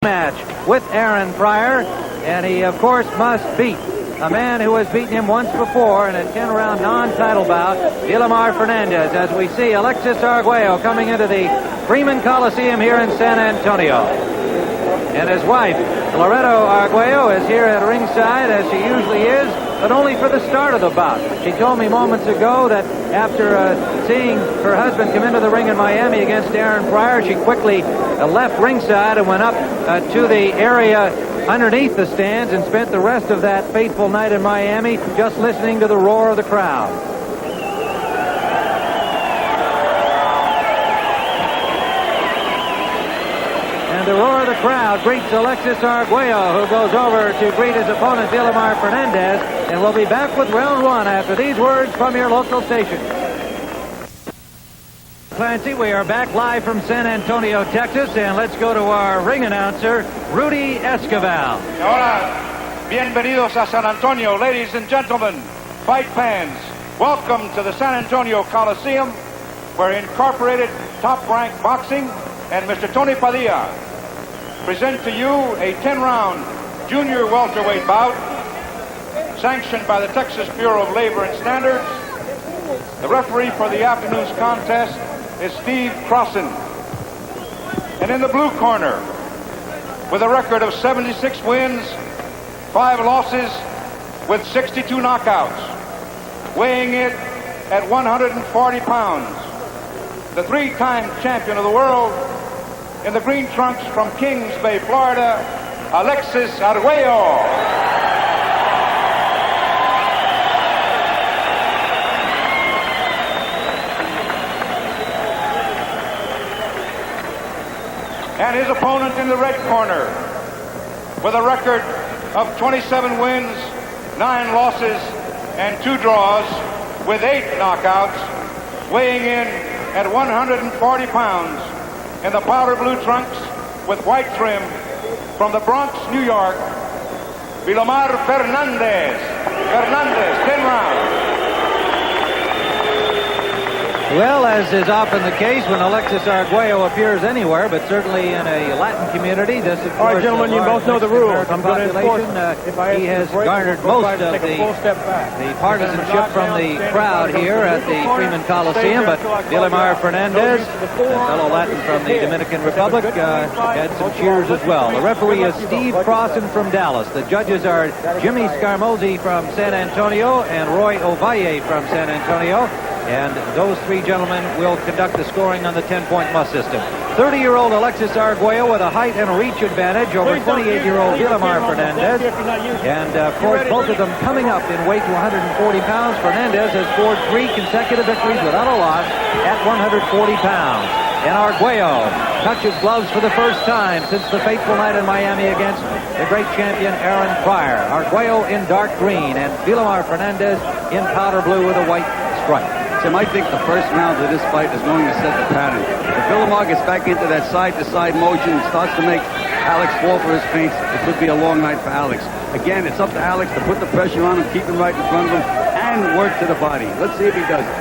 match with Aaron Pryor, and he of course must beat a man who has beaten him once before in a 10-round non-title bout, Vilomar Fernandez, as we see Alexis Arguello coming into the Freeman Coliseum here in San Antonio. And his wife, Loretto Arguello, is here at ringside as she usually is, but only for the start of the bout. She told me moments ago that after seeing her husband come into the ring in Miami against Aaron Pryor, she quickly left ringside and went up to the area underneath the stands and spent the rest of that fateful night in Miami just listening to the roar of the crowd. And the roar of the crowd greets Alexis Arguello, who goes over to greet his opponent, Vilomar Fernandez, and we'll be back with round one after these words from your local station. Clancy, we are back live from San Antonio, Texas, and let's go to our ring announcer, Rudy Escobar. Hola, bienvenidos a San Antonio, ladies and gentlemen, fight fans. Welcome to the San Antonio Coliseum, where Incorporated Top Rank Boxing and Mr. Tony Padilla present to you a 10-round junior welterweight bout sanctioned by the Texas Bureau of Labor and Standards. The referee for the afternoon's contest is Steve Crossan. And in the blue corner, with a record of 76 wins, 5 losses, with 62 knockouts, weighing it at 140 pounds, the 3-time champion of the world, in the green trunks from Kings Bay, Florida, Alexis Arguello. And his opponent in the red corner, with a record of 27 wins, 9 losses, and 2 draws, with 8 knockouts, weighing in at 140 pounds, in the powder blue trunks with white trim, from the Bronx, New York, Vilomar Fernandez. 10 rounds. Well, as is often the case when Alexis Arguello appears anywhere, but certainly in a Latin community, this of course, all right, gentlemen, you both know the rules. I'm going to enforce. He has garnered most of the partisanship from the crowd here at the Freeman Coliseum, but Vilomar Fernandez, a fellow Latin from the Dominican Republic, had some cheers as well. The referee is Steve Crossan from Dallas. The judges are Jimmy Scarmozzi from San Antonio and Roy Ovalle from San Antonio. And those 3 gentlemen will conduct the scoring on the 10-point must system. 30-year-old Alexis Arguello with a height and reach advantage over 28-year-old Vilomar Fernandez. And, of course, both of them coming up in weight to 140 pounds. Fernandez has scored 3 consecutive victories without a loss at 140 pounds. And Arguello touches gloves for the first time since the fateful night in Miami against the great champion Aaron Pryor. Arguello in dark green and Vilomar Fernandez in powder blue with a white stripe. Tim, I think the first round of this fight is going to set the pattern. If Vilomar gets back into that side-to-side motion and starts to make Alex fall for his feints, it could be a long night for Alex. Again, it's up to Alex to put the pressure on him, keep him right in front of him, and work to the body. Let's see if he does it.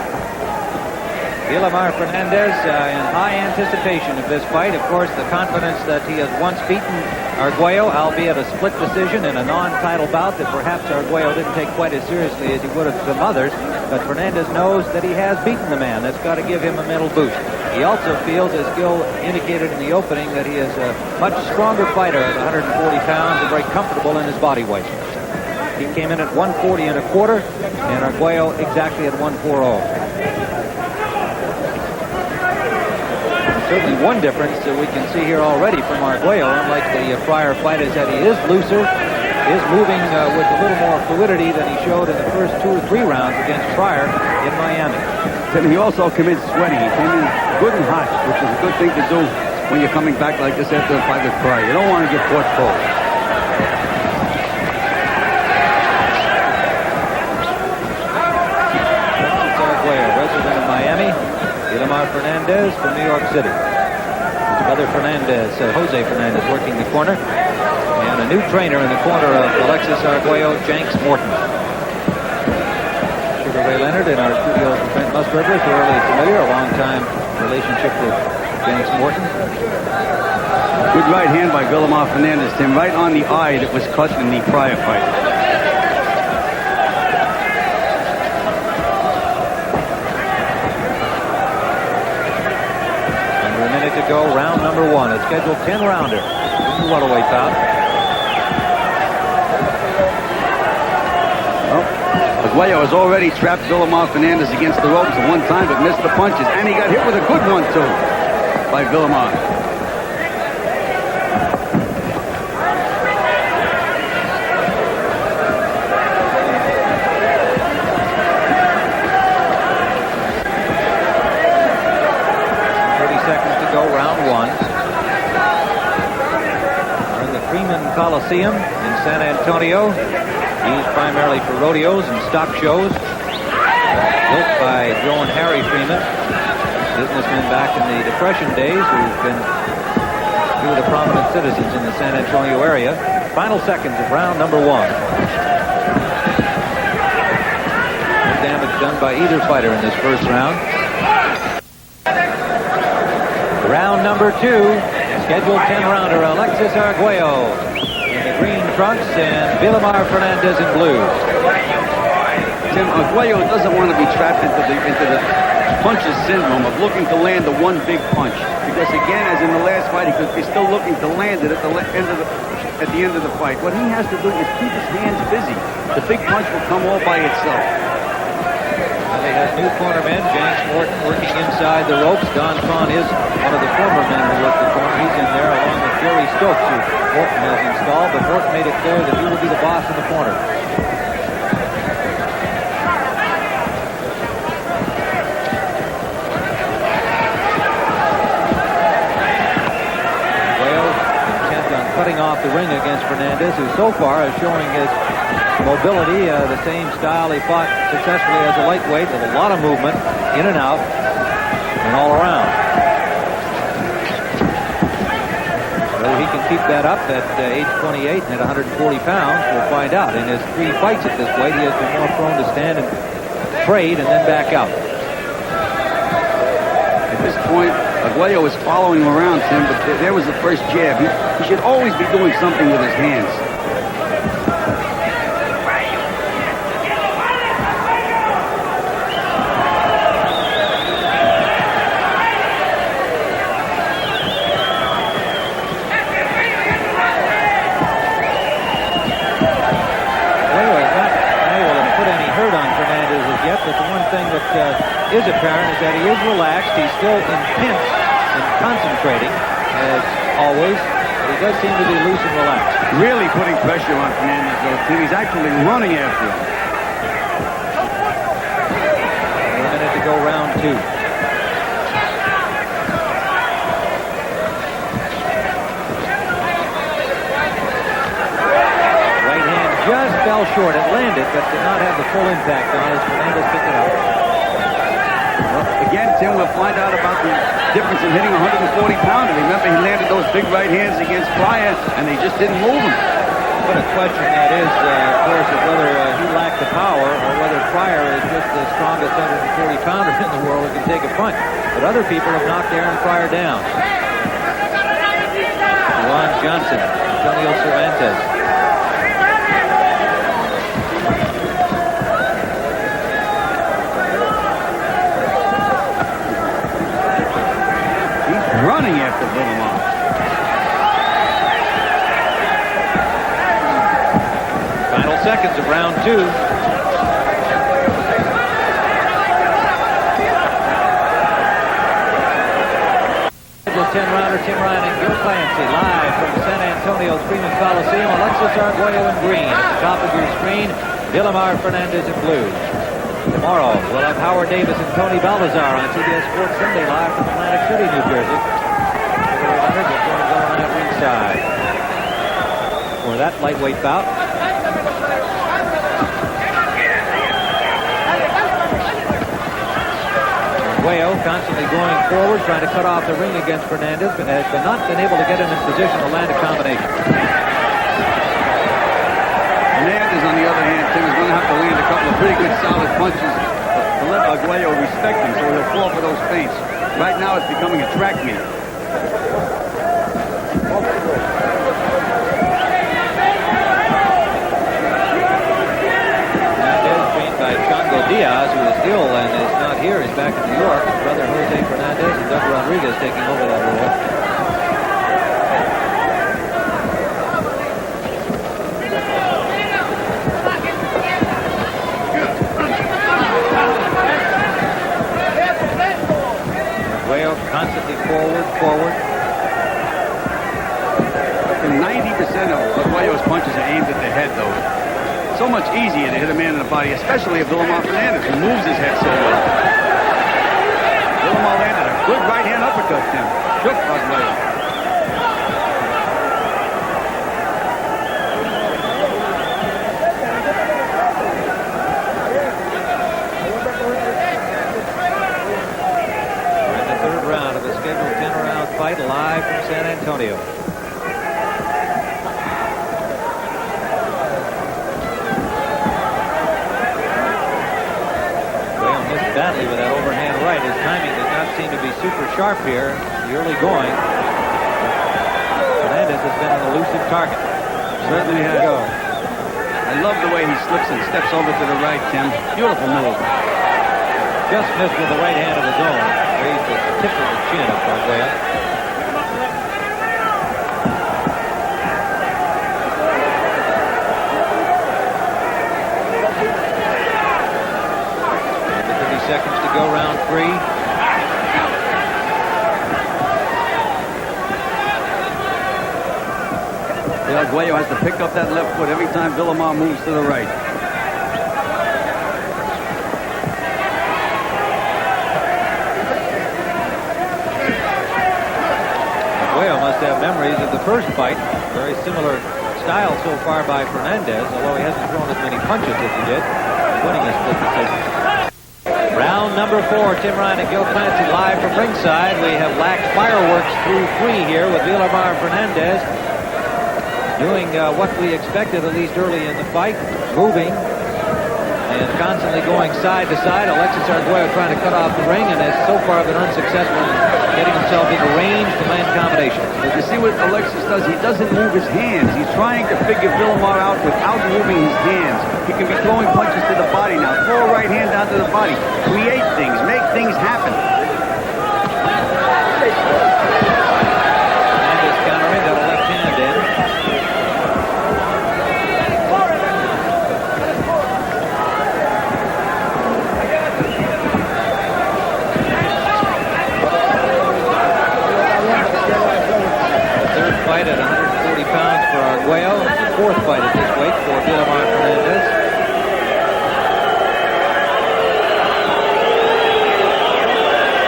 Vilomar Fernandez in high anticipation of this fight. Of course, the confidence that he has once beaten Arguello, albeit a split decision in a non-title bout that perhaps Arguello didn't take quite as seriously as he would have some others. But Fernandez knows that he has beaten the man. That's got to give him a mental boost. He also feels, as Gil indicated in the opening, that he is a much stronger fighter at 140 pounds and very comfortable in his body weight. He came in at 140 and a quarter, and Arguello exactly at 140. Certainly one difference that we can see here already from Arguello, unlike the prior fight, is that he is looser, is moving with a little more fluidity than he showed in the first 2 or 3 rounds against Pryor in Miami. And he also came in sweaty. He came in good and hot, which is a good thing to do when you're coming back like this after a fight with Pryor. You don't want to get caught cold. Arguello, resident of Miami. Vilomar Fernandez from New York City. His brother Fernandez, Jose Fernandez, working the corner. And a new trainer in the corner of Alexis Arguello, Jenks Morton. Sugar Ray Leonard in our studios with Brent Musburger, thoroughly familiar, a long-time relationship with Jenks Morton. Good right hand by Vilomar Fernandez, Tim, right on the eye that was cut in the prior fight. Under a minute to go, round number 1. A scheduled 10-rounder. This is welterweight bout. Arguello has already trapped Vilomar Fernandez against the ropes at one time, but missed the punches, and he got hit with a good one, too, by Vilomar. Coliseum in San Antonio, used primarily for rodeos and stock shows. Built by Joe and Harry Freeman, businessmen back in the Depression days who've been two of the prominent citizens in the San Antonio area. Final seconds of round number 1. No damage done by either fighter in this first round. Round number 2. Scheduled 10-rounder, Alexis Arguello in the green trunks and Vilomar Fernandez in blue. Tim, Arguello doesn't want to be trapped into the punches syndrome of looking to land the one big punch. Because again, as in the last fight, he could be still looking to land it at the end of the fight. What he has to do is keep his hands busy. The big punch will come all by itself. They have new cornermen, James Morton working inside the ropes. Don Kahn is one of the former men who worked the corner. He's in there along with Jerry Stokes, who Morton has installed, but Morton made it clear that he will be the boss in the corner. Arguello intent on cutting off the ring against Fernandez, who so far is showing his mobility, the same style he fought successfully as a lightweight, with a lot of movement in and out and all around. Whether he can keep that up at age 28 and at 140 pounds, we'll find out. In his 3 fights at this weight, he has been more prone to stand and trade and then back out. At this point, Arguello is following him around, Tim, but there was the first jab. He should always be doing something with his hands. But the one thing that is apparent is that he is relaxed. He's still intense and concentrating, as always. But he does seem to be loose and relaxed. Really putting pressure on Fernandez, though, too. He's actually running after him. A minute to go, round 2. Just fell short. It landed, but did not have the full impact on it as Fernandez picked it up. Well, again, Tim, we'll find out about the difference in hitting 140-pounder. Remember, he landed those big right hands against Pryor, and they just didn't move him. What a question that is, of course, of whether he lacked the power or whether Pryor is just the strongest 140-pounder in the world who can take a punch. But other people have knocked Aaron Pryor down. Juan Johnson, Antonio Cervantes. Running after Vilomar. Final seconds of round 2. 10-rounder, Tim Ryan and Gil Clancy, live from the San Antonio Freeman Coliseum. Alexis Arguello in green. At the top of your screen, Vilomar Fernandez in blue. Tomorrow, we'll have Howard Davis and Tony Balthazar on CBS Sports Sunday, live from Atlantic City, New Jersey. We're going to go on at ringside for that lightweight bout. Arguello constantly going forward, trying to cut off the ring against Fernandez, but has not been able to get him in position to land a combination. Fernandez, on the other hand, Tim, is going to have to land a couple of pretty good solid punches to let Arguello respect him, so he'll fall for those feints. Right now, it's becoming a track meet. Well, forward. And 90% of Arguello's punches are aimed at the head, though. So much easier to hit a man in the body, especially if Vilomar Fernandez, who moves his head so well. Vilomar landed a good right-hand uppercut, Tim. Shook Arguello. Fight live from San Antonio. Well, missed badly with that overhand right. His timing does not seem to be super sharp here. The early going. Fernandez has been an elusive target. Certainly has. I love the way he slips and steps over to the right, Tim. Beautiful move. Just missed with the right hand of his own. Raised the tip of the chin of Arguello. Seconds to go, round 3. Arguello has to pick up that left foot every time Vilomar moves to the right. Arguello must have memories of the first fight. Very similar style so far by Fernandez, although he hasn't thrown as many punches as he did, winning his split decision. Round number 4, Tim Ryan and Gil Clancy live from ringside. We have lacked fireworks through 3 here with Vilomar Fernandez doing what we expected at least early in the fight, moving and constantly going side to side. Alexis Arguello trying to cut off the ring and has so far been unsuccessful in getting himself into range to land combinations. But you see what Alexis does? He doesn't move his hands. He's trying to figure Vilomar out without moving his hands. He can be throwing punches to the body now. Throw a right hand down to the body. Create things. Make things happen. Fernandez countering, got a left hand in. Third fight at 140 pounds for Arguello. The 4th fight at this weight for Vilomar Fernandez.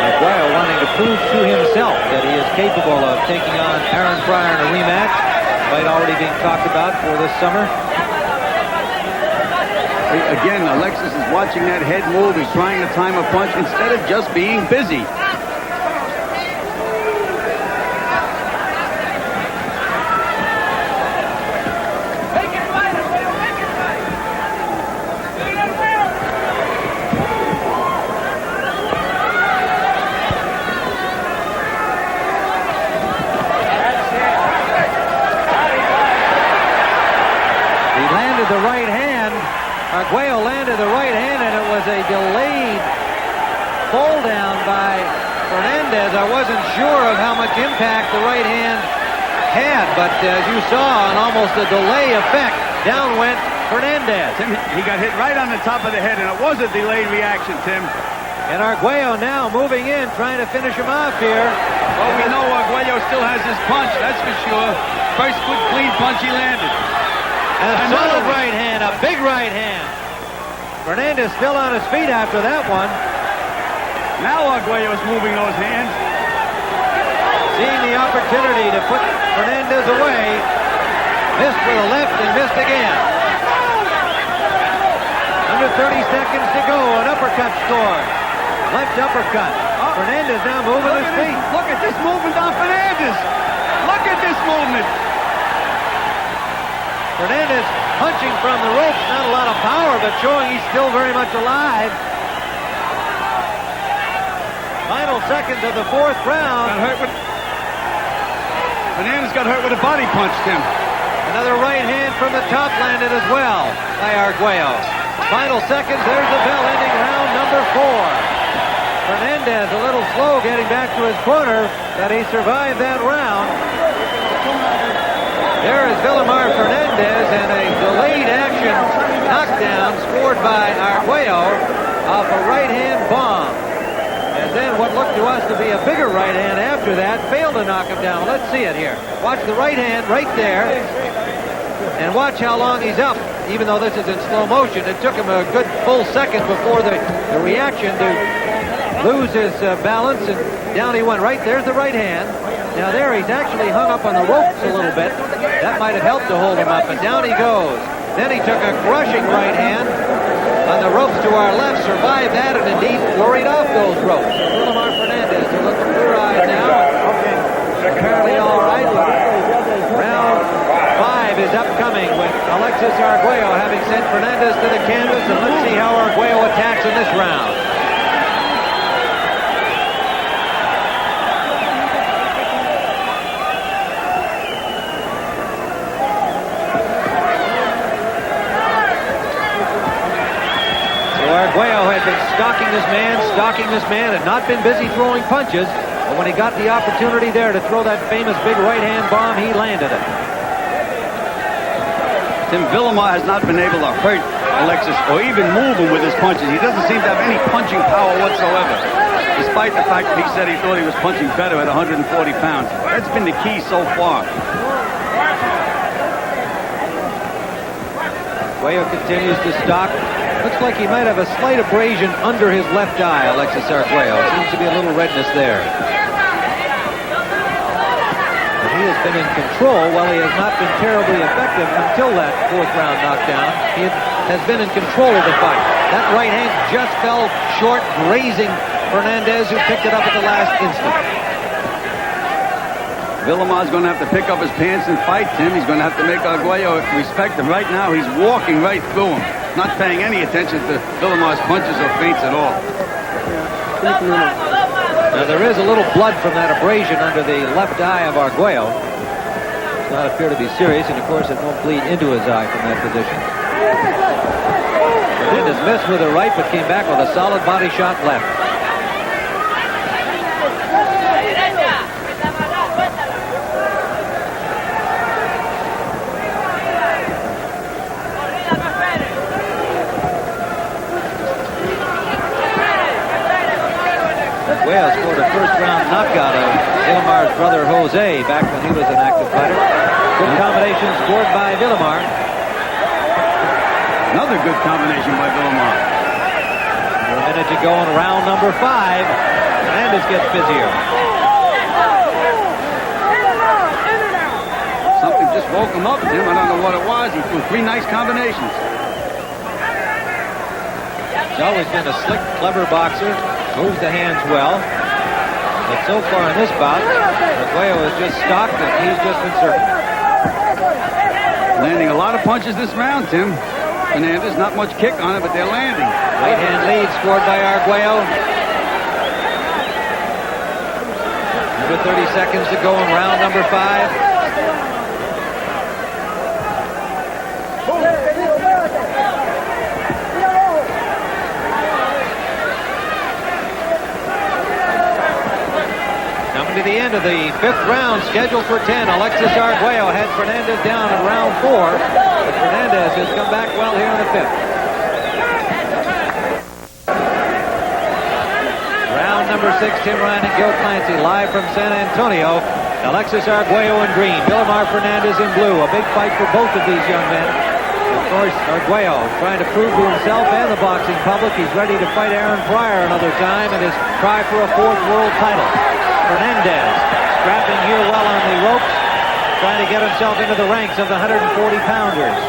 Arguello wanting to prove to himself that he is capable of taking on Aaron Pryor in a rematch. Fight already being talked about for this summer. Again, Alexis is watching that head move. He's trying to time a punch instead of just being busy. The right hand. Arguello landed the right hand, and it was a delayed fall down by Fernandez. I wasn't sure of how much impact the right hand had, but as you saw, an almost a delay effect. Down went Fernandez. Tim, he got hit right on the top of the head, and it was a delayed reaction, Tim. And Arguello now moving in, trying to finish him off here. Well, we know Arguello still has his punch, that's for sure. First good clean punch he landed. A solid right hand, a big right hand. Fernandez still on his feet after that one. Now Arguello's moving those hands. Seeing the opportunity to put Fernandez away. Missed with a left and missed again. Under 30 seconds to go, an uppercut scored. Left uppercut. Fernandez now moving his feet. Look at this movement on Fernandez. Look at this movement. Fernandez punching from the ropes, not a lot of power, but showing he's still very much alive. Final seconds of the 4th round. Fernandez got hurt with a body punch, Tim. Another right hand from the top landed as well by Arguello. Final seconds, there's the bell ending round number 4. Fernandez a little slow getting back to his corner, but he survived that round. There is Vilomar Fernandez, and a delayed action knockdown scored by Arguello off a right-hand bomb. As then what looked to us to be a bigger right hand after that failed to knock him down. Let's see it here. Watch the right hand right there. And watch how long he's up. Even though this is in slow motion, it took him a good full second before the reaction to lose his balance, and down he went. Right there's the right hand. Now there he's actually hung up on the ropes a little bit. That might have helped to hold him up, and down he goes. Then he took a crushing right hand on the ropes to our left, survived that, and indeed flurried off those ropes. Vilomar Fernandez, who looks clear-eyed now. Apparently all right. Round 5 is upcoming with Alexis Arguello having sent Fernandez to the canvas, and let's see how Arguello attacks in this round. Arguello had been stalking this man, had not been busy throwing punches, but when he got the opportunity there to throw that famous big right-hand bomb, he landed it. Tim, Vilomar has not been able to hurt Alexis or even move him with his punches. He doesn't seem to have any punching power whatsoever, despite the fact that he said he thought he was punching better at 140 pounds. That's been the key so far. Arguello continues to stalk. Looks like he might have a slight abrasion under his left eye, Alexis Arguello. Seems to be a little redness there. But he has been in control while he has not been terribly effective until that 4th round knockdown. He has been in control of the fight. That right hand just fell short, grazing Fernandez, who picked it up at the last instant. Vilomar's going to have to pick up his pants and fight, Tim. He's going to have to make Arguello respect him. Right now, he's walking right through him, not paying any attention to Vilomar's punches or feints at all. Now, there is a little blood from that abrasion under the left eye of Arguello. It does not appear to be serious, and of course, it won't bleed into his eye from that position. Fernandez missed with a right, but came back with a solid body shot left. Arguello scored a first-round knockout of Vilomar's brother Jose back when he was an active fighter. Good combination scored by Vilomar. Another good combination by Vilomar. A minute to go in round number 5. Fernandez gets busier. Something just woke him up, Tim. I don't know what it was. He threw 3 nice combinations. He's always been a slick, clever boxer. Moves the hands well. But so far in this bout, Arguello has just stalked and he's just been circling. Landing a lot of punches this round, Tim. Fernandez, not much kick on it, but they're landing. Right hand lead scored by Arguello. Under 30 seconds to go in round number 5. To the end of the 5th round, scheduled for 10. Alexis Arguello had Fernandez down in round 4, but Fernandez has come back well here in the 5th. Round number 6, Tim Ryan and Gil Clancy live from San Antonio. Alexis Arguello in green, Vilomar Fernandez in blue. A big fight for both of these young men. Of course, Arguello trying to prove to himself and the boxing public he's ready to fight Aaron Pryor another time in his try for a 4th world title. Fernandez strapping here well on the ropes, trying to get himself into the ranks of the 140-pounders.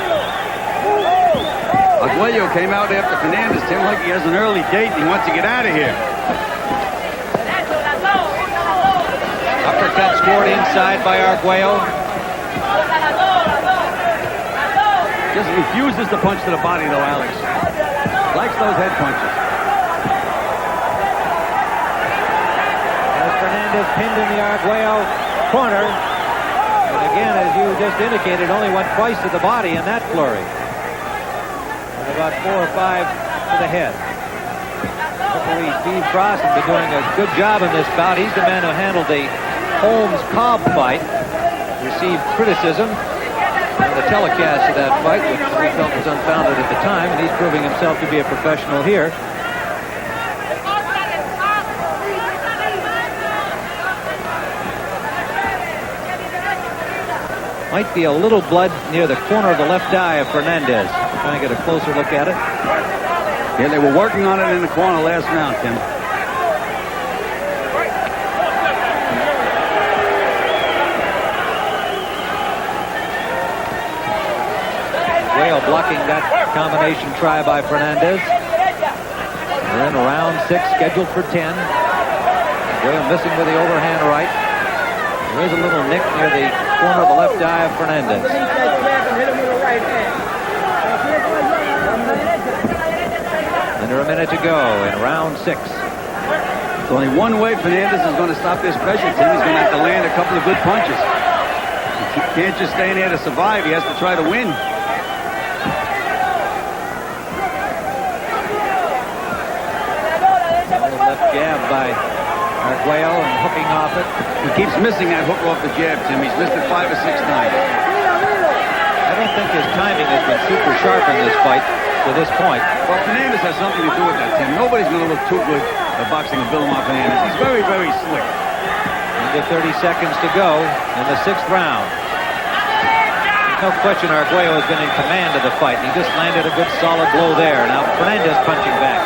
Arguello came out after Fernandez, Tim, like he has an early date and he wants to get out of here. Uppercut scored inside by Arguello. Just refuses to punch to the body, though, Alex. Likes those head punches. Fernandez pinned in the Arguello corner. And again, as you just indicated, only went twice to the body in that flurry. And about 4 or 5 to the head. Hopefully Steve Frost has been doing a good job in this bout. He's the man who handled the Holmes-Cobb fight. Received criticism on the telecast of that fight, which we felt was unfounded at the time, and he's proving himself to be a professional here. Might be a little blood near the corner of the left eye of Fernandez. Trying to get a closer look at it. Yeah, they were working on it in the corner last round, Tim. Arguello blocking that combination try by Fernandez. We're in round 6, scheduled for 10. Arguello missing with the overhand right. There is a little nick near the corner of the left eye of Fernandez. Under a minute to go in round 6. There's only one way Fernandez is going to stop this pressure, Tim. He's going to have to land a couple of good punches. He can't just stay in there to survive. He has to try to win. Left jab by Arguello and hooking off it. He keeps missing that hook off the jab, Tim. He's missed it 5 or 6 times. I don't think his timing has been super sharp in this fight to this point. Well, Fernandez has something to do with that, Tim. Nobody's going to look too good at boxing with Vilomar Fernandez. He's very, very slick. Under 30 seconds to go in the 6th round. No question Arguello has been in command of the fight. He just landed a good solid blow there. Now Fernandez punching back.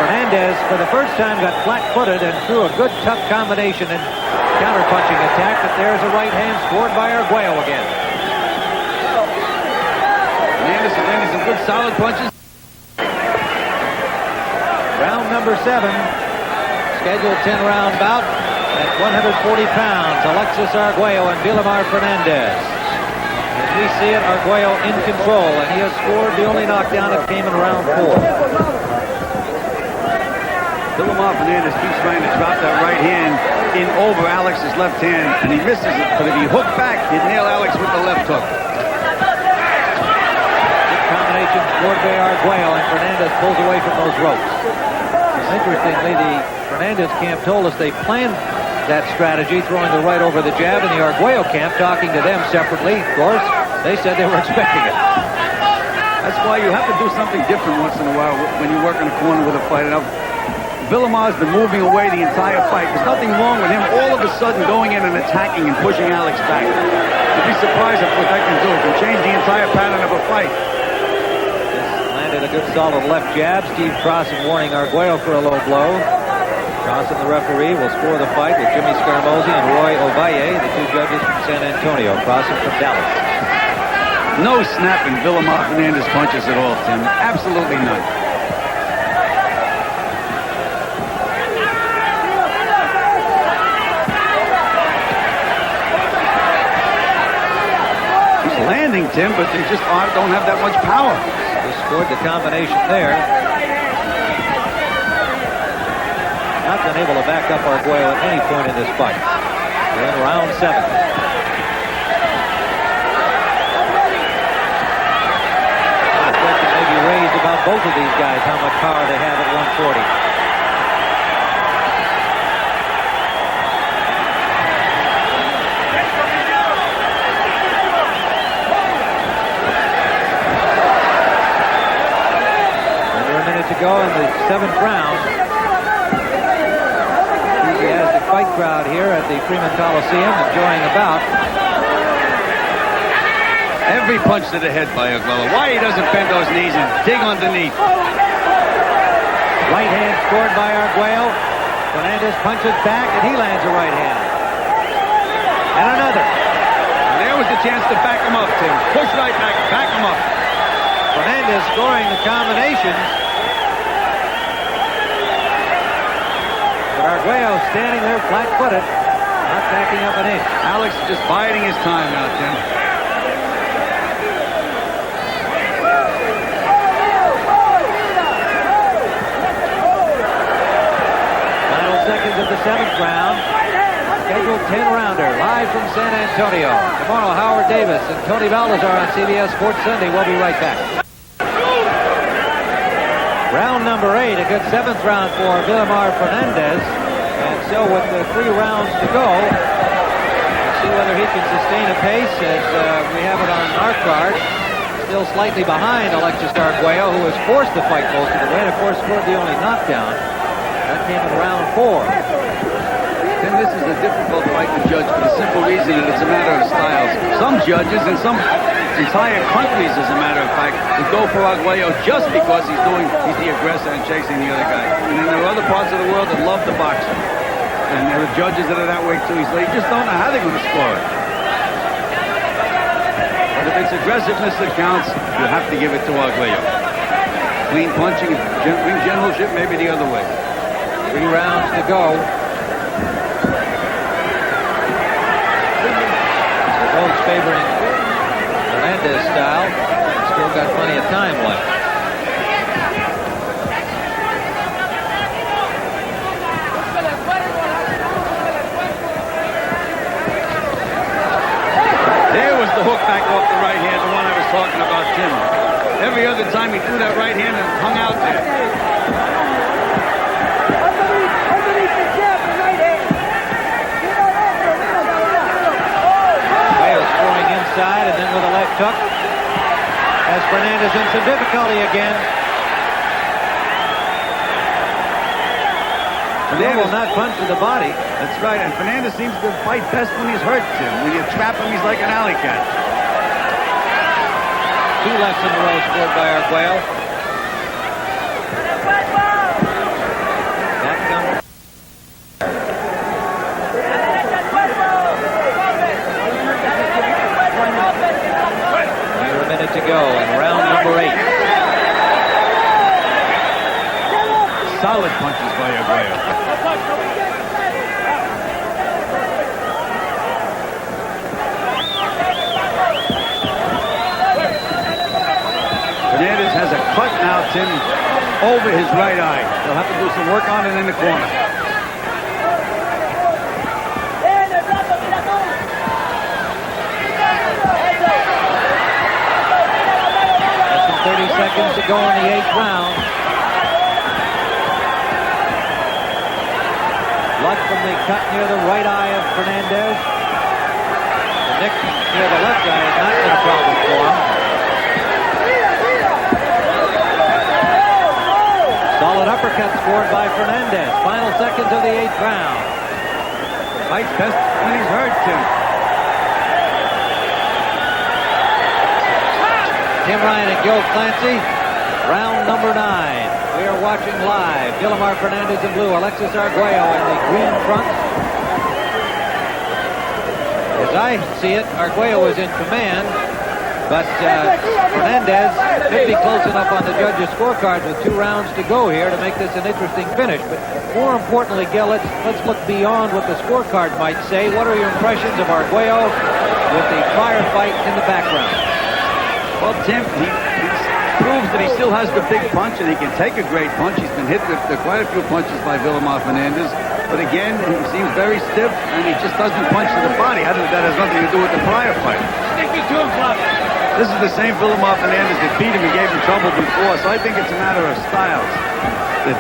Fernandez, for the first time, got flat-footed and threw a good, tough combination and counter-punching attack, but there's a right hand scored by Arguello again. Fernandez is landing some good, solid punches. Round number 7, scheduled 10-round bout at 140 pounds. Alexis Arguello and Vilomar Fernandez. As we see it, Arguello in control, and he has scored the only knockdown that came in round 4. Vilomar Fernandez keeps trying to drop that right hand in over Alex's left hand, and he misses it. But if he hooked back, he'd nail Alex with the left hook. Good combination scored by Arguello, and Fernandez pulls away from those ropes. Interestingly, the Fernandez camp told us they planned that strategy, throwing the right over the jab, and the Arguello camp, talking to them separately, of course, they said they were expecting it. That's why you have to do something different once in a while when you work in a corner with a fighter. Now, Vilomar's been moving away the entire fight. There's nothing wrong with him all of a sudden going in and attacking and pushing Alex back. You'd be surprised at what that can do. It can change the entire pattern of a fight. Just landed a good solid left jab. Steve Crossan warning Arguello for a low blow. Crossan, the referee, will score the fight with Jimmy Scaramosi and Roy Ovalle, the 2 judges from San Antonio. Crossan from Dallas. No snapping Vilomar Fernandez punches at all, Tim. Absolutely none. Landing, Tim, but they just don't have that much power. They scored the combination there. Not been able to back up Arguello at any point in this fight. We're in round 7. The question may be raised about both of these guys, how much power they have at 140. To go in the 7th round. Enthusiastic fight crowd here at the Freeman Coliseum, enjoying a bout. Every punch to the head by Arguello. Why he doesn't bend those knees and dig underneath. Right hand scored by Arguello. Fernandez punches back, and he lands a right hand. And another. And there was the chance to back him up, Tim. Push right back, back him up. Fernandez scoring the combinations. Arguello standing there flat-footed, not backing up an inch. Alex is just biding his time now, Tim. Final seconds of the 7th round. Scheduled 10-rounder, live from San Antonio. Tomorrow, Howard Davis and Tony Baldassar on CBS Sports Sunday. We'll be right back. Round number 8, a good 7th round for Vilomar Fernandez. And so with 3 rounds to go, we'll see whether he can sustain a pace as we have it on our card. Still slightly behind Alexis Arguello, who has forced the fight most of the way, and of course scored the only knockdown. That came in round 4. Tim, this is a difficult fight to judge for the simple reason that it's a matter of styles. Some judges and some entire countries, as a matter of fact, would go for Arguello just because he's the aggressor and chasing the other guy. And then there are other parts of the world that love the boxer. And there are judges that are that way too. You just don't know how they're going to score it. But if it's aggressiveness that counts, you have to give it to Arguello. Clean punching, ring generalship, maybe the other way. 3 rounds to go. Both favoring Fernandez style. Still got plenty of time left. There was the hook back off the right hand, the one I was talking about, Tim. Every other time he threw that right hand and hung out there. Inside and then with a left hook as Fernandez in some difficulty again. Fernandez will not punch to the body. That's right, and Fernandez seems to fight best when he's hurt, Tim. When you trap him, he's like an alley cat. 2 lefts in a row scored by Arguello. That comes. To go in round number 8. Solid punches by Arguello. Fernandez has a cut now, Tim, over his right eye. He'll have to do some work on it in the corner. 30 seconds to go in the 8th round. Blood from the cut near the right eye of Fernandez. The nick near the left eye has not been a problem for him. Solid uppercut scored by Fernandez. Final seconds of the 8th round. Fights best when he's hurt, Tim. Tim Ryan and Gil Clancy, round number 9. We are watching live. Vilomar Fernandez in blue, Alexis Arguello in the green front. As I see it, Arguello is in command, but Fernandez could be close enough on the judges' scorecards with 2 rounds to go here to make this an interesting finish. But more importantly, Gil, let's look beyond what the scorecard might say. What are your impressions of Arguello with the firefight in the background? Well, Tim, he proves that he still has the big punch and he can take a great punch. He's been hit with quite a few punches by Vilomar Fernandez. But again, he seems very stiff and he just doesn't punch to the body. That has nothing to do with the prior fight. Stick it to him, Fluffy. This is the same Vilomar Fernandez that beat him and gave him trouble before. So I think it's a matter of styles that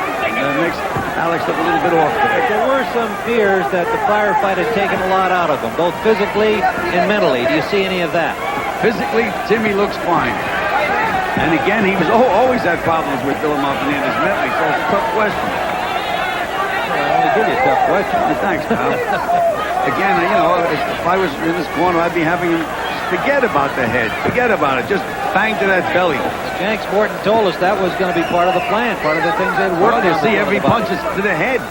makes Alex look a little bit off today. There were some fears that the prior fight had taken a lot out of him, both physically and mentally. Do you see any of that? Physically, Timmy looks fine. And again, he was always had problems with Vilomar Fernandez mentally, so it's a tough question. Well, I only give you a tough question. Thanks, pal. Again, if I was in this corner, I'd be having him forget about the head. Forget about it. Just bang to that belly. Jenks Morton told us that was going to be part of the plan, part of the things they'd worked on. You see, every punch is to the head.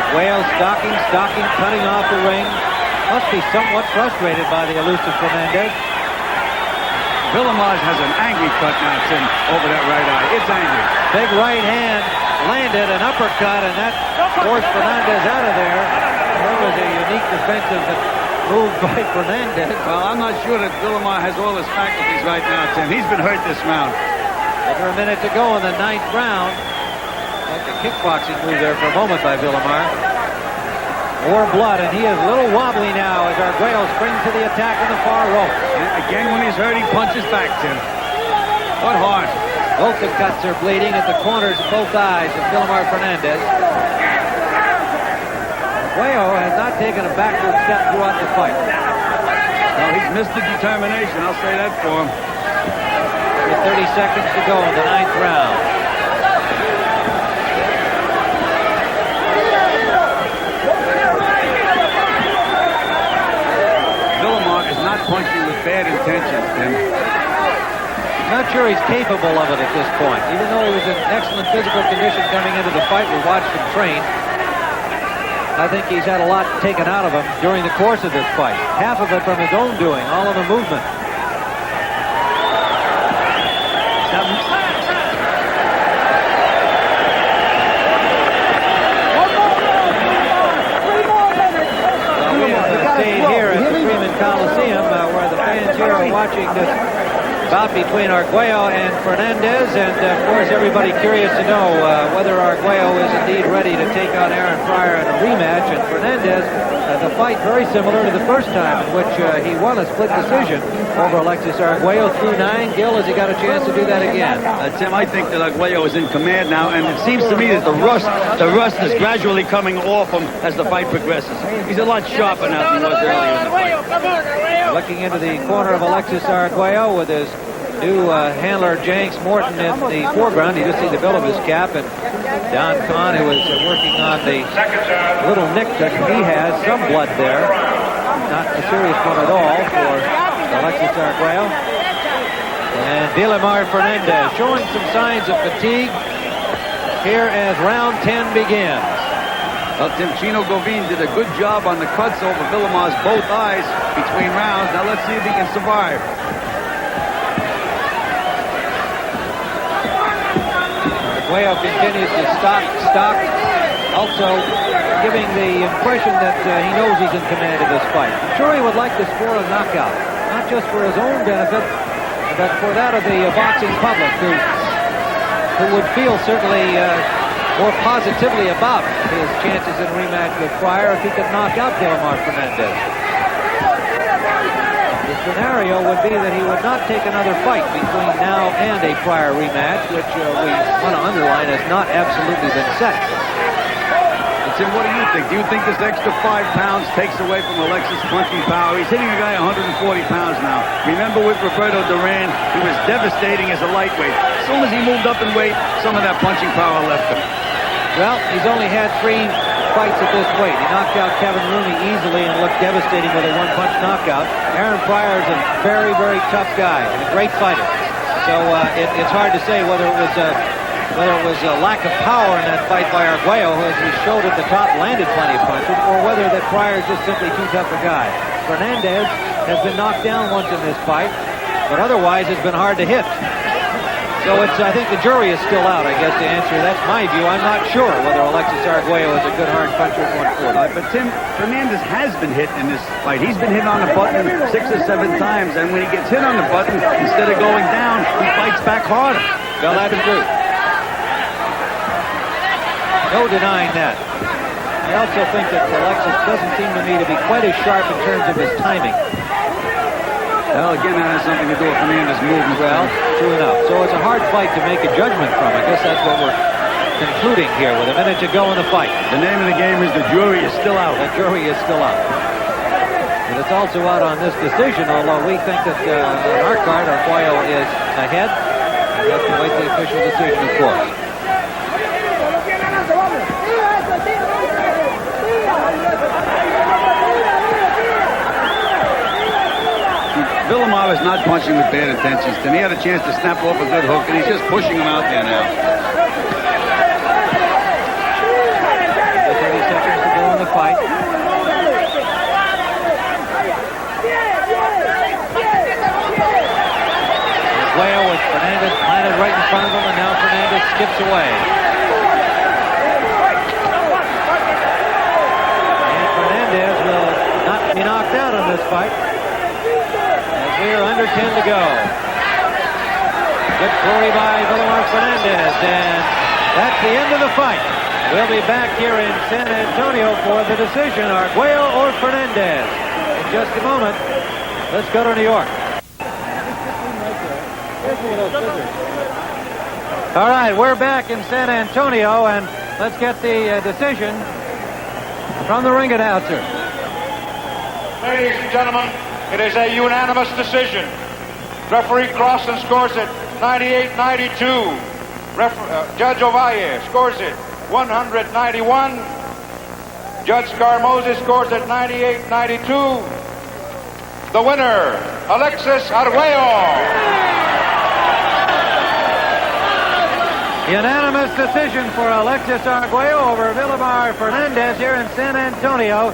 Whale stalking, cutting off the ring. Must be somewhat frustrated by the elusive Fernandez. Vilomar has an angry cut now, Tim, over that right eye. It's angry. Big right hand landed, an uppercut, and that forced Fernandez out of there. That was a unique defensive move by Fernandez. Well, I'm not sure that Vilomar has all his faculties right now, Tim. He's been hurt this round. Under a minute to go in the 9th round. Like a kickboxing move there for a moment by Vilomar. More blood, and he is a little wobbly now as Arguello springs to the attack on the far rope. And again, when he's hurt, he punches back, Tim. What hard. Both the cuts are bleeding at the corners of both eyes of Vilomar Fernandez. Arguello has not taken a backward step throughout the fight. Well, he's Mr. Determination. I'll say that for him. With 30 seconds to go in the 9th round. Vilomar is not punching with bad intentions, Tim. Not sure he's capable of it at this point. Even though he was in excellent physical condition coming into the fight, we watched him train. I think he's had a lot taken out of him during the course of this fight. Half of it from his own doing, all of the movement. Well, we have stayed here at the Freeman Coliseum where the fans here are watching this bout between Arguello and Fernandez, and of course everybody curious to know whether Arguello is indeed ready to take on Aaron Pryor in a rematch. And Fernandez, the fight very similar to the first time in which he won a split decision over Alexis Arguello through 9. Gil, has he got a chance to do that again? Tim, I think that Arguello is in command now, and it seems to me that the rust is gradually coming off him as the fight progresses. He's a lot sharper now than he was earlier in the fight. Looking into the corner of Alexis Arguello with his new handler, Jenks Morton, in the foreground. You just see the bill of his cap, and Don Kahn, who is working on the little nick that he has, some blood there. Not a serious one at all for Alexis Arguello. And Vilomar Fernandez showing some signs of fatigue here as round 10 begins. Well, Tim, Chino Govin did a good job on the cuts over Vilomar's both eyes between rounds. Now let's see if he can survive. Arguello continues to stock, also giving the impression that he knows he's in command of this fight. I'm sure he would like to score a knockout, not just for his own benefit, but for that of the boxing public, who would feel certainly more positively about his chances in rematch with Pryor if he could knock out Vilomar Fernandez. The scenario would be that he would not take another fight between now and a Pryor rematch, which we want to underline has not absolutely been set. Tim, what do you think? Do you think this extra 5 pounds takes away from Alexis' punching power? He's hitting a guy 140 pounds now. Remember with Roberto Duran, he was devastating as a lightweight. As soon as he moved up in weight, some of that punching power left him. Well, he's only had 3 fights at this weight. He knocked out Kevin Rooney easily and looked devastating with a 1-punch knockout. Aaron Pryor is a very, very tough guy and a great fighter. So it's hard to say whether it was a lack of power in that fight by Arguello, who, as we showed at the top, landed plenty of punches, or whether that Pryor is just simply too tough a guy. Fernandez has been knocked down once in this fight, but otherwise has been hard to hit. So I think the jury is still out, I guess, to answer. That's my view. I'm not sure whether Alexis Arguello is a good hard puncher at 140. But Tim, Fernandez has been hit in this fight. He's been hit on the button 6 or 7 times, and when he gets hit on the button, instead of going down, he fights back harder. Well, that's true. No denying that. I also think that Alexis doesn't seem to me to be quite as sharp in terms of his timing. Well, again, that has something to do with Fernandez's movement. Well, true enough. So it's a hard fight to make a judgment from. I guess that's what we're concluding here with a minute to go in the fight. The name of the game is the jury is still out. The jury is still out. And it's also out on this decision, although we think that on our card, Arguello is ahead. We have to wait the official decision, of course. Vilomar is not punching with bad intentions. Tim, he had a chance to snap off a good hook, and he's just pushing him out there now. 30 seconds to go in the fight. Arguello with Fernandez planted right in front of him, and now Fernandez skips away. And Fernandez will not be knocked out in this fight. We are under 10 to go. Good flurry by Vilomar Fernandez, and that's the end of the fight. We'll be back here in San Antonio for the decision, Arguello or Fernandez. In just a moment, let's go to New York. All right, we're back in San Antonio, and let's get the decision from the ring announcer. Ladies and gentlemen, It is a unanimous decision. Referee Crossan scores it 98-92. Judge Ovalle scores it 191. Judge Scarmosi scores it 98-92. The winner, Alexis Arguello. Unanimous decision for Alexis Arguello over Vilomar Fernandez here in San Antonio.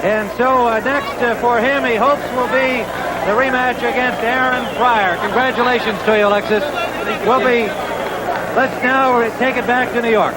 And so next for him, he hopes will be the rematch against Aaron Pryor. Congratulations to you, Alexis. Let's now take it back to New York.